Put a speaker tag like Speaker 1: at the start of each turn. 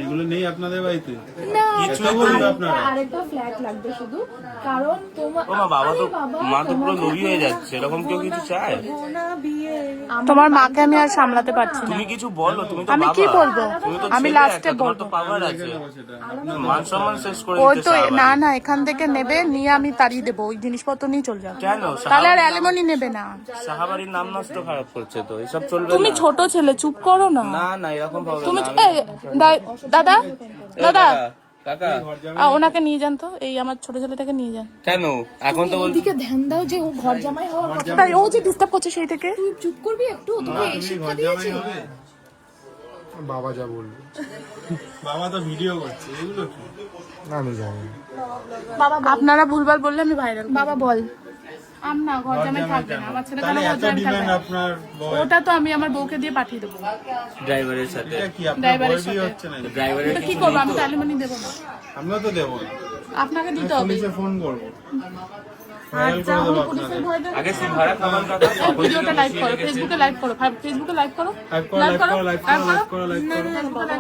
Speaker 1: এগুলো নেই আপনাদের বাড়িতে?
Speaker 2: না,
Speaker 3: আরেকটা ফ্ল্যাট লাগবে শুধু, কারণ
Speaker 4: মা তো পুরো লোভী হয়ে যাচ্ছে, এরকম কেউ কিছু চায়?
Speaker 2: তোমার মাকে আমি আর সামলাতে পারছি না।
Speaker 4: তুমি কিছু বলো, তুমি তো
Speaker 2: আমি কি বলবো? আমি লাস্টে বলবো।
Speaker 4: পাওয়ার আছে, মান সম্মান শেষ করে
Speaker 2: ওই
Speaker 4: দিতে
Speaker 2: তো
Speaker 4: শাহবাড়ি।
Speaker 2: না না, এখান থেকে নেবে, নিয়ে আমি তাড়িয়ে দেবো, ওই জিনিসপত্র নিয়ে চলে যাবো।
Speaker 4: কেন?
Speaker 2: তাহলে আর অ্যালিমনি নেবে না।
Speaker 4: শাহবাড়ির নাম নষ্ট খারাপ করছে তো, এসব চলবে
Speaker 2: তুমি
Speaker 4: না।
Speaker 2: ছোট ছেলে, চুপ করো না।
Speaker 4: না না, এরকম ভাবে
Speaker 2: তুমি
Speaker 4: না।
Speaker 2: দাদা দাদা
Speaker 4: কাকা
Speaker 2: ওনাকে নিয়ে যান তো, এই আমার ছোট ছেলেটাকে নিয়ে যান।
Speaker 4: কেন এখন তো বলছি
Speaker 3: এদিকে ধ্যান দাও যে ও ঘর জামাই হওয়ার কথা।
Speaker 2: তাই ও যে ডিস্টার্ব করছে সেই থেকে।
Speaker 3: তুই চুপ করবি একটু, তোকে এই শিক্ষা দিয়েছি।
Speaker 5: বাবা যা বলবে
Speaker 1: বাবা তো ভিডিও করছে, এগুলো কি?
Speaker 5: আমি জানি না।
Speaker 2: আপনারা ভুলভাল বললে আমি ভাইরাল।
Speaker 3: বাবা বল।
Speaker 2: না, ঘর জামাই থাকবে না, আমার ছেলে কেন
Speaker 1: তাহলে
Speaker 2: ঘর
Speaker 1: এত
Speaker 2: জামাই
Speaker 1: ডিমান্ড
Speaker 2: থাকবে?
Speaker 1: আপনার বউয়ের?
Speaker 2: ওটা তো আমি আমার বউকে দিয়ে পাঠিয়ে দেবো।
Speaker 4: ড্রাইভারের সাথে।
Speaker 1: এটা কি আপনার
Speaker 2: ড্রাইভারের
Speaker 1: বউয়ের বিয়ে
Speaker 2: সাথে।
Speaker 1: হচ্ছে না?
Speaker 4: ড্রাইভারের
Speaker 2: তো কি করবো, আমি তো অ্যালিমনি দেবো না।
Speaker 1: আমরা তো দেবো না,
Speaker 2: আপনাকে দিতে হবে।
Speaker 1: পুলিশে ফোন করবো, ভাইরাল
Speaker 2: আচ্ছা,
Speaker 1: করে
Speaker 2: আমি
Speaker 1: দেবো
Speaker 2: পুলিশের
Speaker 1: আপনাদের।
Speaker 2: ভয় দেবো।
Speaker 4: আগে সিম ভাড়া খাবার কাকা।
Speaker 2: এই ভিডিওটা লাইভ করো, ফেসবুকে লাইভ করো, ফেসবুকে লাইভ করো,
Speaker 1: লাইভ করো, লাইভ করো, লাইভ করো, লাইভ করো, লাইভ করো।